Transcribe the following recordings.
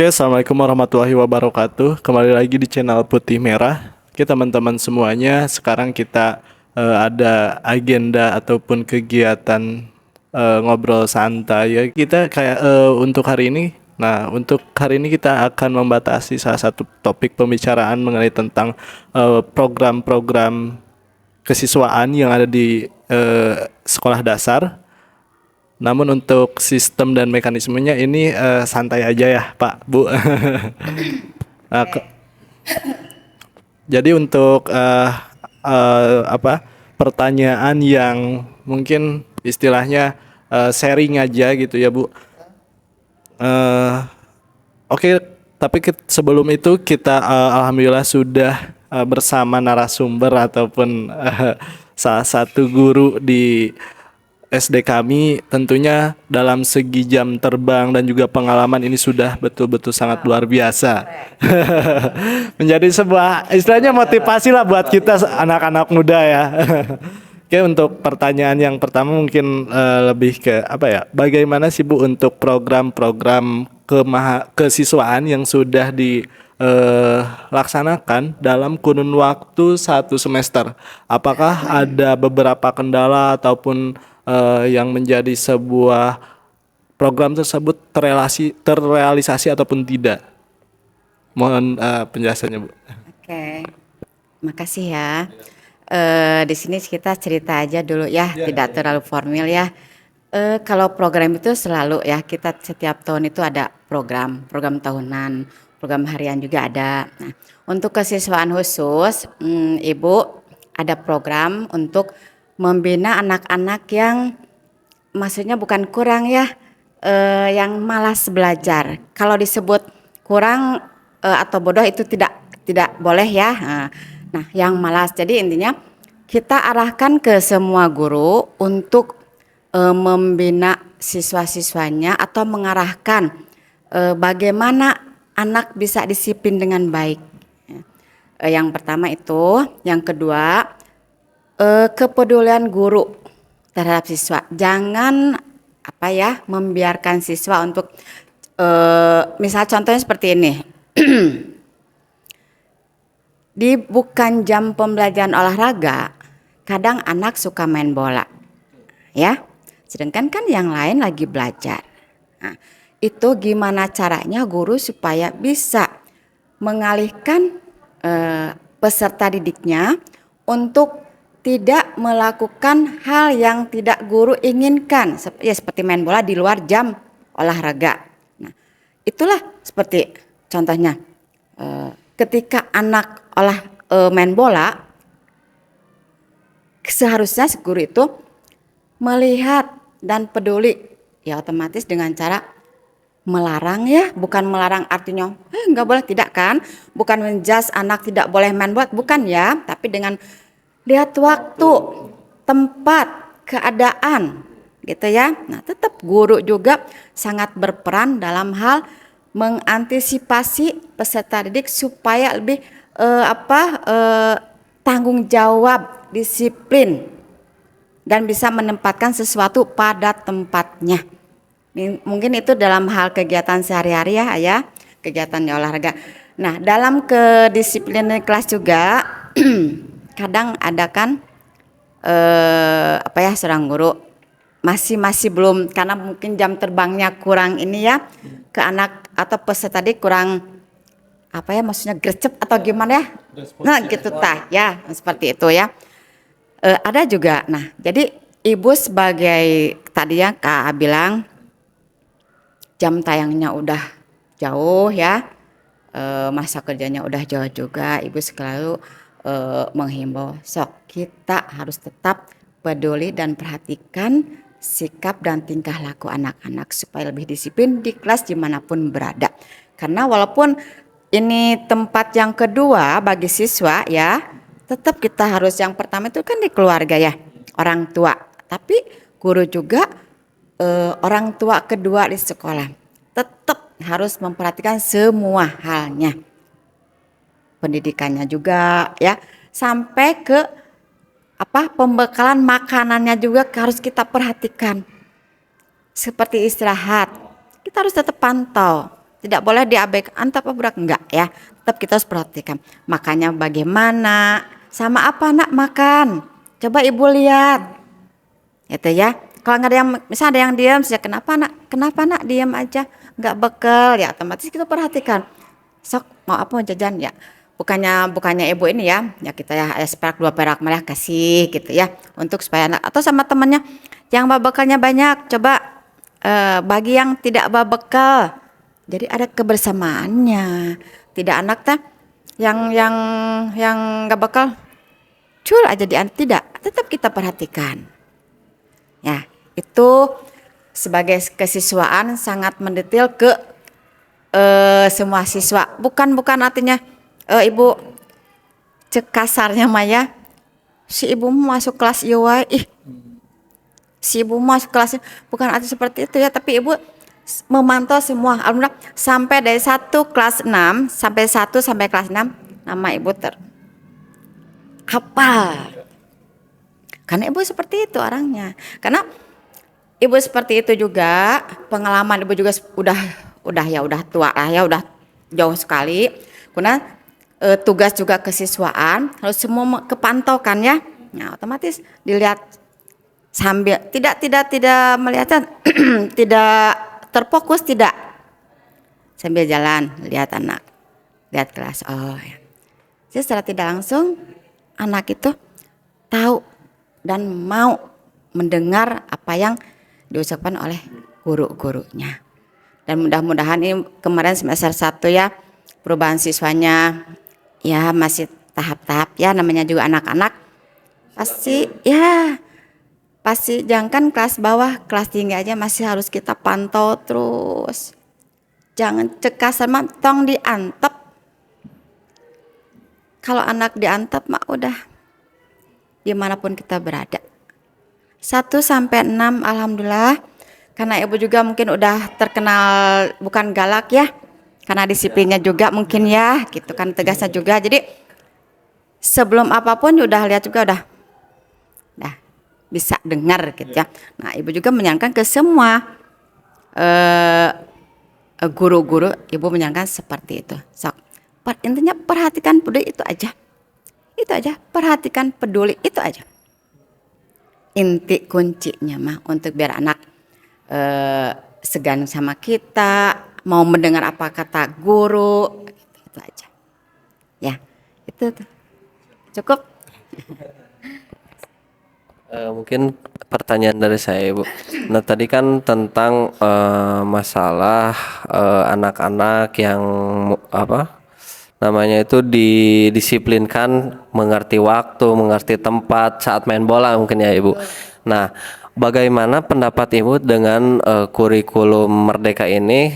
Oke, assalamualaikum warahmatullahi wabarakatuh. Kembali lagi di channel Putih Merah. Oke, teman-teman semuanya, sekarang kita ada agenda ataupun kegiatan ngobrol santai ya. Kita kayak untuk hari ini. Nah, untuk hari ini kita akan membatasi salah satu topik pembicaraan mengenai tentang program-program kesiswaan yang ada di sekolah dasar. Namun untuk sistem dan mekanismenya ini santai aja ya Pak, Bu. Nah, jadi untuk pertanyaan yang mungkin istilahnya sharing aja gitu ya Bu. Eh, Oke, tapi sebelum itu kita alhamdulillah sudah bersama narasumber ataupun salah satu guru di SD kami. Tentunya dalam segi jam terbang dan juga pengalaman ini sudah betul-betul sangat luar biasa. Menjadi sebuah istilahnya motivasi lah buat kita anak-anak muda ya. Oke, untuk pertanyaan yang pertama mungkin lebih ke apa ya? Bagaimana sih Bu untuk program-program kesiswaan yang sudah dilaksanakan dalam kurun waktu satu semester? Apakah ada beberapa kendala ataupun yang menjadi sebuah program tersebut terrealisasi ataupun tidak? Mohon penjelasannya, Bu. Oke, makasih ya. Di sini kita cerita aja dulu ya, tidak terlalu formal ya. Kalau program itu selalu ya, kita setiap tahun itu ada program tahunan, program harian juga ada. Nah, untuk kesiswaan khusus, Ibu ada program untuk membina anak-anak yang maksudnya bukan kurang ya, yang malas belajar. Kalau disebut kurang atau bodoh itu tidak boleh ya. Nah, yang malas. Jadi intinya kita arahkan ke semua guru untuk membina siswa-siswanya atau mengarahkan bagaimana anak bisa disiplin dengan baik. Yang pertama itu, yang kedua kepedulian guru terhadap siswa. Jangan membiarkan siswa untuk misal contohnya seperti ini. Di bukan jam pembelajaran olahraga, kadang anak suka main bola, ya. Sedangkan kan yang lain lagi belajar. Nah, itu gimana caranya guru supaya bisa mengalihkan peserta didiknya untuk tidak melakukan hal yang tidak guru inginkan, ya seperti main bola di luar jam olahraga. Nah, itulah seperti contohnya. Ketika anak main bola, seharusnya si guru itu melihat dan peduli, ya otomatis dengan cara melarang ya, bukan melarang artinya nggak boleh, tidak kan, bukan menjudge anak tidak boleh main bola, bukan ya, tapi dengan lihat waktu, tempat, keadaan, gitu ya. Nah, tetap guru juga sangat berperan dalam hal mengantisipasi peserta didik supaya lebih tanggung jawab, disiplin, dan bisa menempatkan sesuatu pada tempatnya. Mungkin itu dalam hal kegiatan sehari-hari ya, kegiatan olahraga. Nah, dalam kedisiplinan kelas juga kadang ada kan seorang guru masih belum, karena mungkin jam terbangnya kurang ini ya, ke anak atau peserta didik kurang maksudnya gercep atau gimana ya, nah gitu ya, seperti itu ya. Ada juga. Nah, jadi ibu sebagai tadi ya Kak bilang jam tayangnya udah jauh ya, masa kerjanya udah jauh juga, ibu selalu menghimbau, sok kita harus tetap peduli dan perhatikan sikap dan tingkah laku anak-anak supaya lebih disiplin di kelas dimanapun berada. Karena walaupun ini tempat yang kedua bagi siswa ya, tetap kita harus yang pertama itu kan di keluarga ya, orang tua. Tapi guru juga orang tua kedua di sekolah. Tetap harus memperhatikan semua halnya. Pendidikannya juga ya, sampai ke pembekalan makanannya juga harus kita perhatikan. Seperti istirahat, kita harus tetap pantau tidak boleh diabaikan. Antap apa budak enggak ya, tetap kita harus perhatikan. Makanya bagaimana, sama apa nak makan, coba ibu lihat, gitu ya. Kalau nggak ada yang, misalnya ada yang diam, saya kenapa nak diam aja, nggak bekal ya, otomatis kita perhatikan. Sok mau apa, mau jajan ya, bukannya ibu ini ya kita ya seperak 2 perak malah kasih gitu ya, untuk supaya anak atau sama temannya yang bawa bekalnya banyak, coba bagi yang tidak bawa bekal, jadi ada kebersamaannya. Tidak anak yang nggak bekal cul aja tidak, tetap kita perhatikan ya. Itu sebagai kesiswaan sangat mendetail ke semua siswa, bukan artinya ibu cek kasarnya Maya, si ibu masuk kelas ieu si ibu masuk kelasnya, bukan arti seperti itu ya, tapi ibu memantau semua. Alhamdulillah sampai dari 1 kelas 6 sampai kelas 6 nama ibu terhafal. Karena ibu seperti itu orangnya. Karena ibu seperti itu juga, pengalaman ibu juga udah tua lah ya, udah jauh sekali. Karena tugas juga kesiswaan harus semua kepantau kan ya. Nah, otomatis dilihat sambil tidak melihat tidak terfokus, tidak, sambil jalan lihat anak, lihat kelas. Oh ya. Jadi secara tidak langsung anak itu tahu dan mau mendengar apa yang diucapkan oleh guru-gurunya. Dan mudah-mudahan ini kemarin semester 1 ya, perubahan siswanya ya masih tahap-tahap ya, namanya juga anak-anak. Pasti jangan kelas bawah, kelas tinggi aja masih harus kita pantau terus. Jangan cekas sama tong diantep. Kalau anak diantep mah udah dimanapun kita berada. 1 sampai 6 alhamdulillah, karena ibu juga mungkin udah terkenal bukan galak ya, karena disiplinnya juga mungkin ya, gitu kan, tegasnya juga. Jadi sebelum apapun udah lihat juga udah bisa dengar gitu ya. Nah ibu juga menyarankan ke semua guru-guru, ibu menyarankan seperti itu. Intinya perhatikan peduli, itu aja, perhatikan peduli itu aja. Inti kuncinya mah untuk biar anak segan sama kita, mau mendengar apa kata guru, itu aja ya. Itu tuh. Cukup. Mungkin pertanyaan dari saya, Ibu. Nah, tadi kan tentang masalah anak-anak yang namanya itu didisiplinkan, mengerti waktu, mengerti tempat saat main bola mungkin ya, Ibu. Nah, bagaimana pendapat Ibu dengan kurikulum Merdeka ini?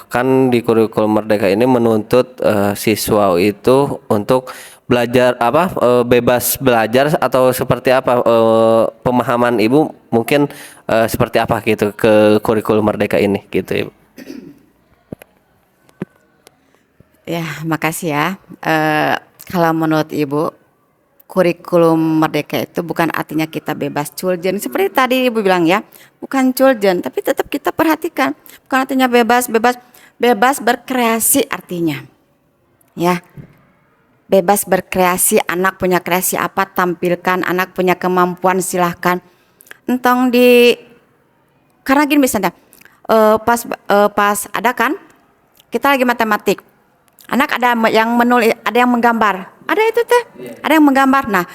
Kan di kurikulum Merdeka ini menuntut siswa itu untuk belajar bebas belajar, atau seperti apa pemahaman Ibu mungkin seperti apa gitu ke kurikulum Merdeka ini gitu, Ibu? Ya, makasih ya. Kalau menurut Ibu, kurikulum Merdeka itu bukan artinya kita bebas culjen. Seperti tadi Ibu bilang ya, bukan culjen, tapi tetap kita perhatikan. Bukan artinya bebas berkreasi artinya. Ya. Bebas berkreasi, anak punya kreasi apa tampilkan, anak punya kemampuan silahkan. Entong karena gini misalnya, pas ada kan, kita lagi matematik, anak ada yang menulis, ada yang menggambar, ada itu teh, ada yang menggambar. Nah,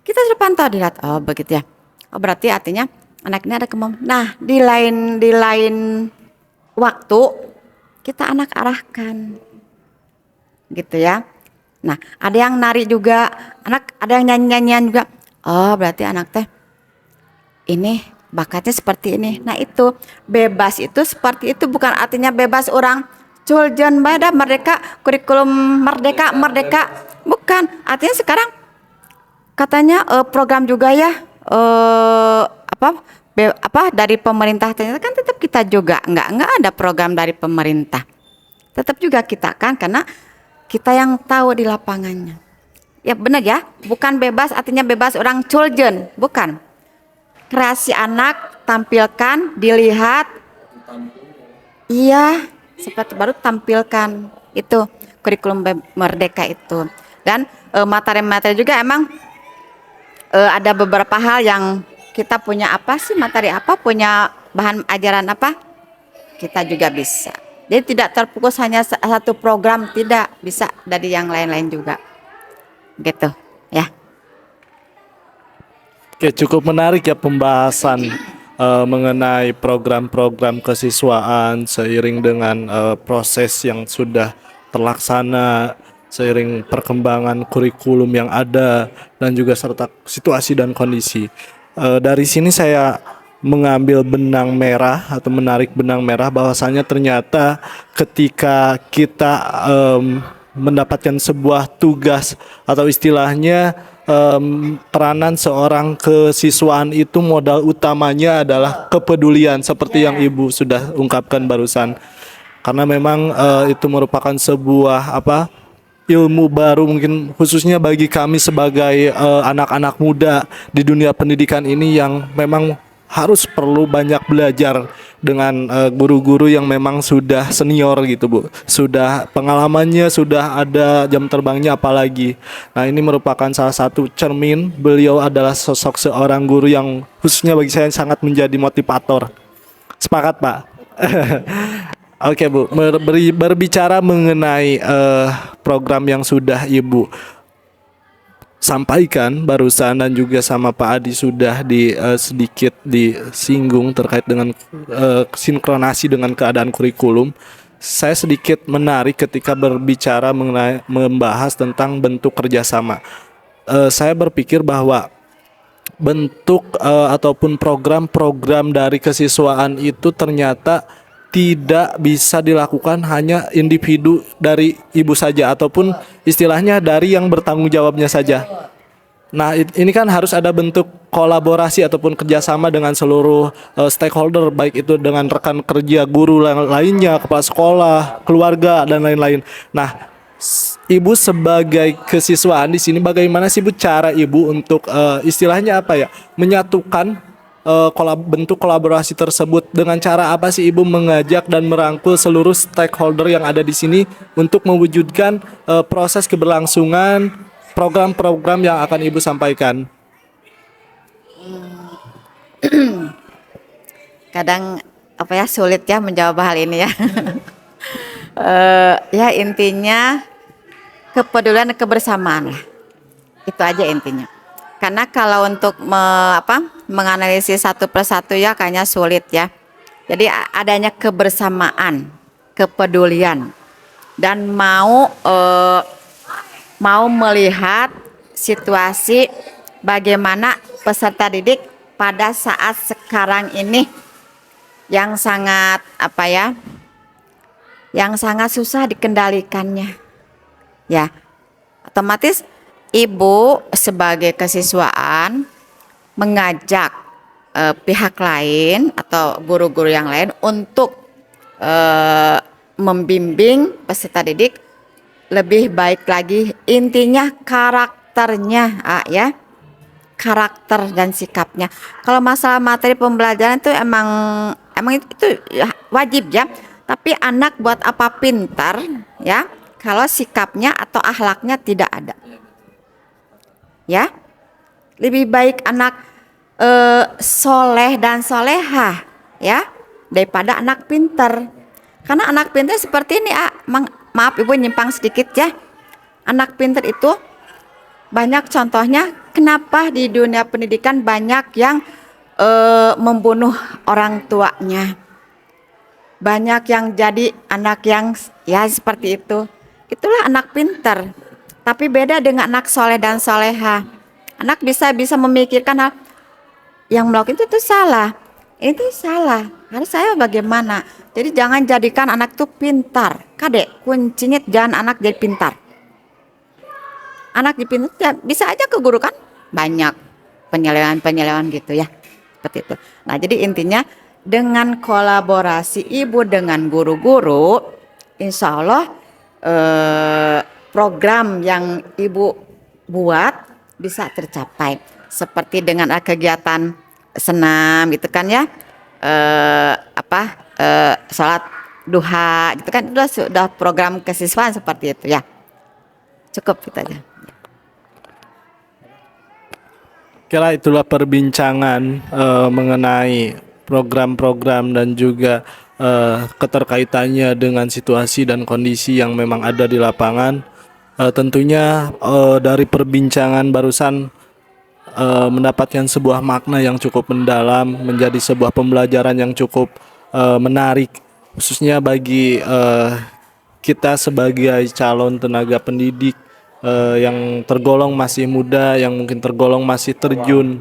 kita sudah pantau, dilihat, oh begitu ya. Oh berarti artinya anak ini ada kemampuan. Nah, di lain waktu kita anak arahkan, gitu ya. Nah, ada yang nari juga, anak ada yang nyanyi-nyanyian juga. Oh, berarti anak teh ini bakatnya seperti ini. Nah, itu bebas itu seperti itu, bukan artinya bebas orang culjen bada merdeka, kurikulum merdeka. Bukan, artinya sekarang katanya program juga ya dari pemerintah, ternyata kan tetap kita juga enggak ada program dari pemerintah. Tetap juga kita kan, karena kita yang tahu di lapangannya. Ya benar ya, bukan bebas artinya bebas orang culjen, bukan. Kreasi anak tampilkan, dilihat. Iya, seperti baru tampilkan itu kurikulum merdeka itu. Dan materi-materi juga emang ada beberapa hal yang kita punya apa sih, materi apa, punya bahan ajaran apa, kita juga bisa. Jadi tidak terfokus hanya satu program, tidak, bisa dari yang lain-lain juga. Gitu, ya. Oke, cukup menarik ya pembahasan mengenai program-program kesiswaan seiring dengan proses yang sudah terlaksana, seiring perkembangan kurikulum yang ada dan juga serta situasi dan kondisi. Dari sini saya mengambil benang merah atau menarik benang merah bahwasanya ternyata ketika kita mendapatkan sebuah tugas atau istilahnya peranan seorang kesiswaan itu modal utamanya adalah kepedulian seperti yang Ibu sudah ungkapkan barusan. Karena memang itu merupakan sebuah ilmu baru mungkin khususnya bagi kami sebagai anak-anak muda di dunia pendidikan ini yang memang harus perlu banyak belajar dengan guru-guru yang memang sudah senior gitu Bu. Sudah pengalamannya, sudah ada jam terbangnya apalagi. Nah, ini merupakan salah satu cermin beliau adalah sosok seorang guru yang khususnya bagi saya sangat menjadi motivator. Sepakat Pak? Oke Bu, berbicara mengenai program yang sudah Ibu sampaikan barusan dan juga sama Pak Adi sudah sedikit disinggung terkait dengan sinkronasi dengan keadaan kurikulum. Saya sedikit menarik ketika berbicara mengenai membahas tentang bentuk kerjasama. Saya berpikir bahwa bentuk ataupun program-program dari kesiswaan itu ternyata tidak bisa dilakukan hanya individu dari ibu saja ataupun istilahnya dari yang bertanggung jawabnya saja. Nah, ini kan harus ada bentuk kolaborasi ataupun kerjasama dengan seluruh stakeholder, baik itu dengan rekan kerja guru lainnya, kepala sekolah, keluarga dan lain-lain. Nah, Ibu sebagai kesiswaan di sini bagaimana sih Bu cara Ibu untuk istilahnya menyatukan bentuk kolaborasi tersebut, dengan cara apa sih Ibu mengajak dan merangkul seluruh stakeholder yang ada di sini untuk mewujudkan proses keberlangsungan program-program yang akan Ibu sampaikan? Kadang sulit ya menjawab hal ini ya. Ya intinya kepedulian dan kebersamaan lah. Itu aja intinya. Karena kalau untuk menganalisis satu persatu ya kayaknya sulit ya. Jadi adanya kebersamaan, kepedulian, dan mau melihat situasi bagaimana peserta didik pada saat sekarang ini yang sangat yang sangat susah dikendalikannya. Ya, otomatis Ibu sebagai kesiswaan mengajak pihak lain atau guru-guru yang lain untuk membimbing peserta didik lebih baik lagi. Intinya karakternya ya, karakter dan sikapnya. Kalau masalah materi pembelajaran itu emang itu wajib ya. Tapi anak buat apa pintar ya kalau sikapnya atau akhlaknya tidak ada. Ya, lebih baik anak soleh dan solehah ya daripada anak pintar. Karena anak pintar seperti ini, maaf Ibu nyimpang sedikit ya. Anak pintar itu banyak contohnya. Kenapa di dunia pendidikan banyak yang membunuh orang tuanya, banyak yang jadi anak yang ya seperti itu. Itulah anak pintar. Tapi beda dengan anak soleh dan soleha. Anak bisa memikirkan hal yang melakukan itu salah. Itu salah. Harus saya bagaimana? Jadi jangan jadikan anak itu pintar. Kadek, kuncinya jangan anak jadi pintar. Anak dipintar ya, bisa aja ke guru kan? Banyak penyelewengan gitu ya. Seperti itu. Nah, jadi intinya dengan kolaborasi Ibu dengan guru-guru, insya Allah program yang Ibu buat bisa tercapai. Seperti dengan kegiatan senam gitu kan ya, sholat duha gitu kan, sudah program kesiswaan seperti itu ya. Cukup itu aja. Kira itulah perbincangan mengenai program-program dan juga keterkaitannya dengan situasi dan kondisi yang memang ada di lapangan. Tentunya dari perbincangan barusan mendapatkan sebuah makna yang cukup mendalam, menjadi sebuah pembelajaran yang cukup menarik, khususnya bagi kita sebagai calon tenaga pendidik yang tergolong masih muda, yang mungkin tergolong masih terjun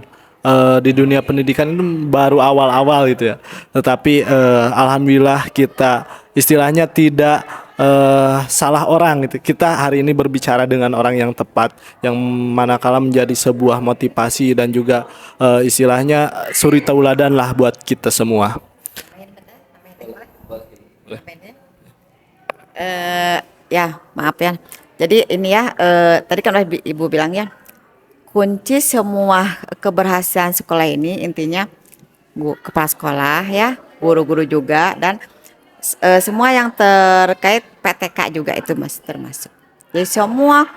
di dunia pendidikan itu baru awal-awal gitu ya. Tetapi alhamdulillah kita istilahnya tidak salah orang gitu. Kita hari ini berbicara dengan orang yang tepat, yang manakala menjadi sebuah motivasi dan juga istilahnya suri tauladan lah buat kita semua. Ya maaf ya. Jadi ini ya, tadi kan udah Ibu bilang ya, kunci semua keberhasilan sekolah ini intinya kepala sekolah ya, guru-guru juga, dan semua yang terkait PTK juga itu Mas termasuk. Jadi semua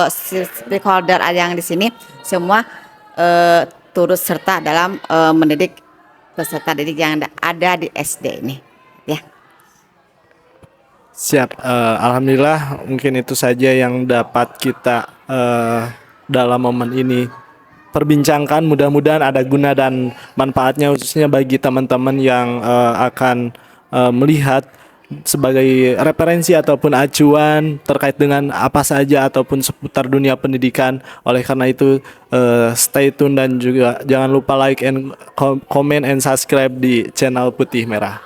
stakeholder yang di sini semua turut serta dalam mendidik peserta didik yang ada di SD ini ya. Siap, alhamdulillah mungkin itu saja yang dapat kita dalam momen ini perbincangkan. Mudah-mudahan ada guna dan manfaatnya khususnya bagi teman-teman yang akan melihat sebagai referensi ataupun acuan terkait dengan apa saja ataupun seputar dunia pendidikan. Oleh karena itu stay tune dan juga jangan lupa like and comment and subscribe di channel Putih Merah.